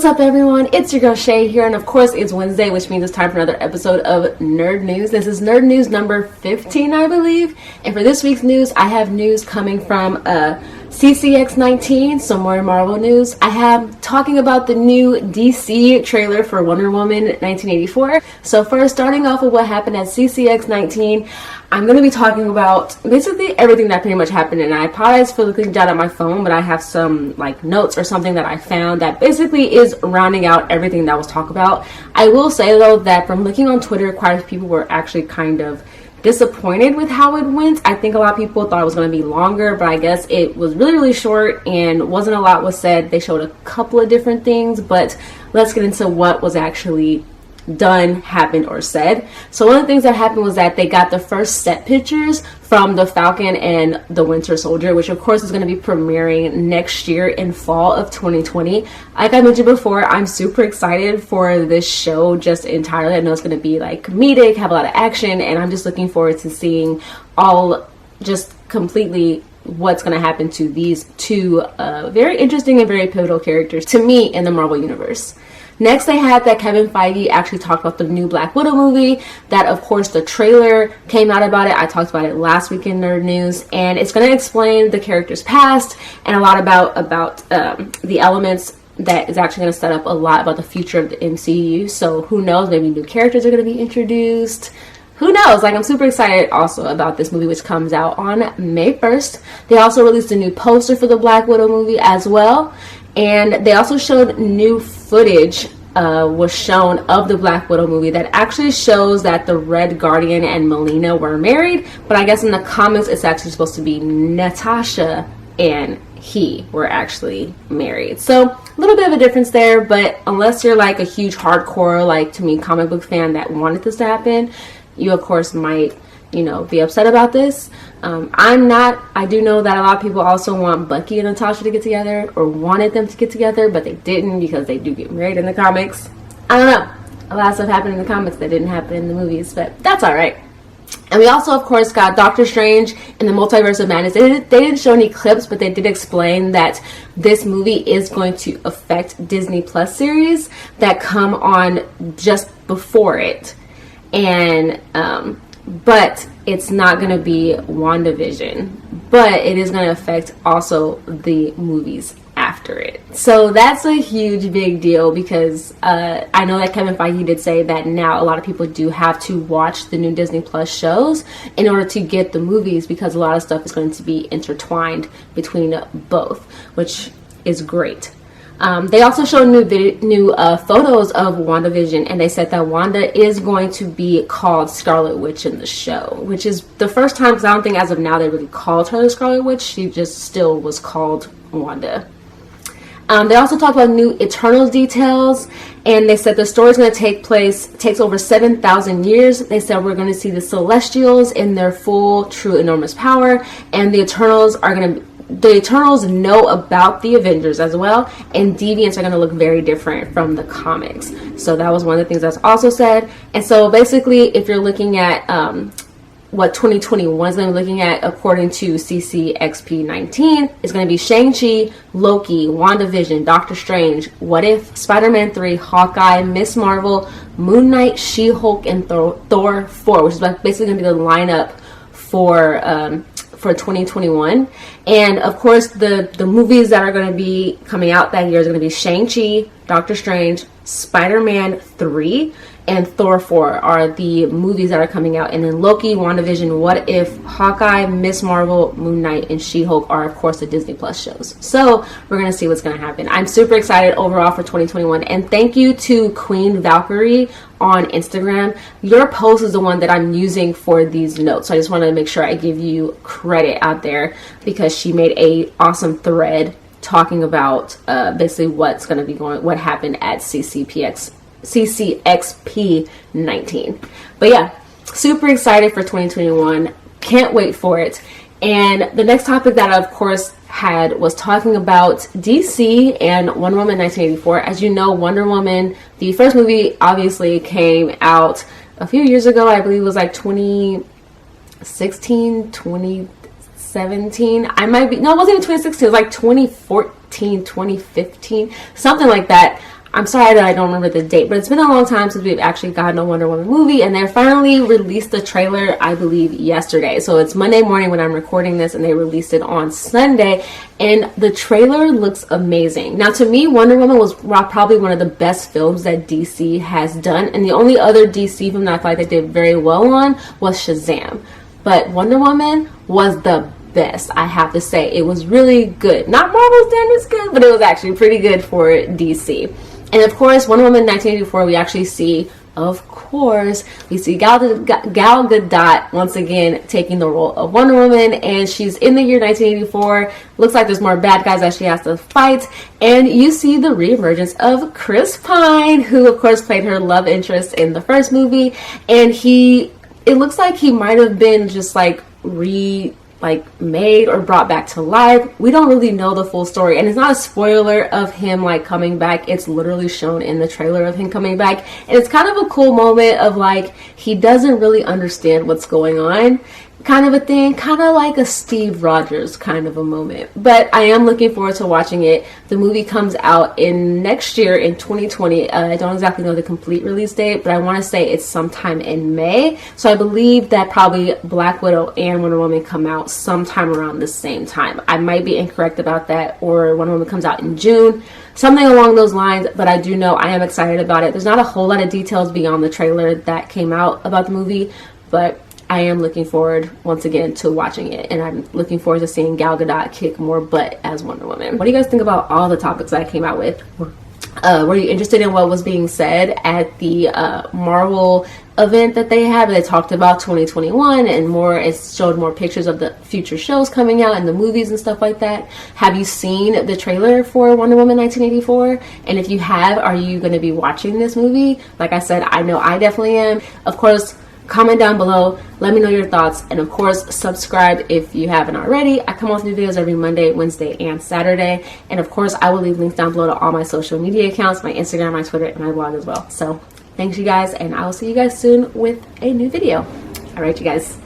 up, everyone? It's your girl Shay here, and of course it's Wednesday, which means it's time for another episode of Nerd News. This is Nerd News number 15, I believe, and for this week's news, I have news coming from CCX19, some more Marvel news. I have talking about the new DC trailer for Wonder Woman 1984. So first, starting off with what happened at CCX19, I'm going to be talking about basically everything that pretty much happened, and I apologize for looking down at my phone, but I have some like notes or something that I found that basically is rounding out everything that was talked about. I will say though that from looking on Twitter, quite a few people were actually kind of disappointed with how it went. I think a lot of people thought it was going to be longer, but I guess it was really short and wasn't a lot was said. They showed a couple of different things, but let's get into what was actually done, happened, or said. So one of the things that happened was that they got the first set pictures from the Falcon and the Winter Soldier, which of course is going to be premiering next year in fall of 2020. Like I mentioned before, I'm super excited for this show just entirely. I know it's going to be like comedic, have a lot of action, and I'm just looking forward to seeing all just completely what's going to happen to these two very interesting and very pivotal characters to me in the Marvel Universe. Next, they had that Kevin Feige actually talked about the new Black Widow movie. That, of course, the trailer came out about it. I talked about it last week in Nerd News. And it's going to explain the character's past and a lot about the elements that is actually going to set up a lot about the future of the MCU. So who knows, maybe new characters are going to be introduced. Who knows? Like, I'm super excited also about this movie, which comes out on May 1st. They also released a new poster for the Black Widow movie as well. And they also showed new footage was shown of the Black Widow movie that actually shows that the Red Guardian and Melina were married. But I guess in the comics, it's actually supposed to be Natasha and he were actually married. So a little bit of a difference there, but unless you're like a huge hardcore, like to me, comic book fan that wanted this to happen, you of course might, be upset about this. I'm not. I do know that a lot of people also want Bucky and Natasha to get together or wanted them to get together, but they didn't because they do get married in the comics. I don't know. A lot of stuff happened in the comics that didn't happen in the movies, but that's all right. And we also, of course, got Doctor Strange in the Multiverse of Madness. They didn't show any clips, but they did explain that this movie is going to affect Disney Plus series that come on just before it. And, but it's not going to be WandaVision, but it is going to affect also the movies after it. So that's a huge big deal because I know that Kevin Feige did say that now a lot of people do have to watch the new Disney Plus shows in order to get the movies because a lot of stuff is going to be intertwined between both, which is great. They also showed new photos of WandaVision, and they said that Wanda is going to be called Scarlet Witch in the show, which is the first time, because I don't think as of now they really called her the Scarlet Witch. She just still was called Wanda. They also talked about new Eternals details, and they said the story is going to takes over 7,000 years. They said we're going to see the Celestials in their full, true, enormous power, and the Eternals know about the Avengers as well, and deviants are going to look very different from the comics. So that was one of the things that's also said. And so basically, if you're looking at what 2021 is going to be looking at, according to CCXP19, is going to be Shang-Chi, Loki, WandaVision, Doctor Strange, What If, Spider-Man 3, Hawkeye, Miss Marvel, Moon Knight, She-Hulk, and Thor 4, which is basically going to be the lineup for 2021. And of course the movies that are going to be coming out that year is going to be Shang-Chi, Doctor Strange, Spider-Man 3, and Thor 4 are the movies that are coming out. And then Loki, WandaVision, What If, Hawkeye, Miss Marvel, Moon Knight, and She-Hulk are of course the Disney Plus shows. So we're going to see what's going to happen. I'm super excited overall for 2021, and thank you to Queen Valkyrie on Instagram. Your post is the one that I'm using for these notes, so I just want to make sure I give you credit out there because she made a awesome thread talking about basically what's going to be what happened at CCXP19. But yeah, super excited for 2021. Can't wait for it. And the next topic that I, of course, had was talking about DC and Wonder Woman 1984. As you know, Wonder Woman, the first movie, obviously came out a few years ago. I believe it was like 2016, 2017. I might be, no, it wasn't even 2016. It was like 2014, 2015, something like that. I'm sorry that I don't remember the date, but it's been a long time since we've actually gotten a Wonder Woman movie, and they finally released the trailer, I believe, yesterday. So it's Monday morning when I'm recording this, and they released it on Sunday, and the trailer looks amazing. Now, to me, Wonder Woman was probably one of the best films that DC has done, and the only other DC film that I feel like they did very well on was Shazam. But Wonder Woman was the best, I have to say. It was really good. Not Marvel's standards good, but it was actually pretty good for DC. And of course, Wonder Woman 1984, we actually see, of course, we see Gal Gadot once again taking the role of Wonder Woman, and she's in the year 1984. Looks like there's more bad guys that she has to fight, and you see the reemergence of Chris Pine, who of course played her love interest in the first movie, and it looks like he might have been just like made or brought back to life. We don't really know the full story, and it's not a spoiler of him like coming back. It's literally shown in the trailer of him coming back, and it's kind of a cool moment of like he doesn't really understand what's going on kind of a thing, kind of like a Steve Rogers kind of a moment. But I am looking forward to watching it. The movie comes out in next year in 2020. I don't exactly know the complete release date, but I want to say it's sometime in May. So I believe that probably Black Widow and Wonder Woman come out sometime around the same time. I might be incorrect about that, or Wonder Woman comes out in June, something along those lines, but I do know I am excited about it. There's not a whole lot of details beyond the trailer that came out about the movie, but I am looking forward, once again, to watching it, and I'm looking forward to seeing Gal Gadot kick more butt as Wonder Woman. What do you guys think about all the topics that I came out with? Were you interested in what was being said at the Marvel event that they had? They talked about 2021 and more. It showed more pictures of the future shows coming out and the movies and stuff like that. Have you seen the trailer for Wonder Woman 1984? And if you have, are you going to be watching this movie? Like I said, I know I definitely am. Of course, comment down below, let me know your thoughts, and of course subscribe if you haven't already. I come out with new videos every Monday, Wednesday, and Saturday, and of course I will leave links down below to all my social media accounts, my Instagram, my Twitter, and my blog as well. So thanks you guys, and I will see you guys soon with a new video. All right, you guys.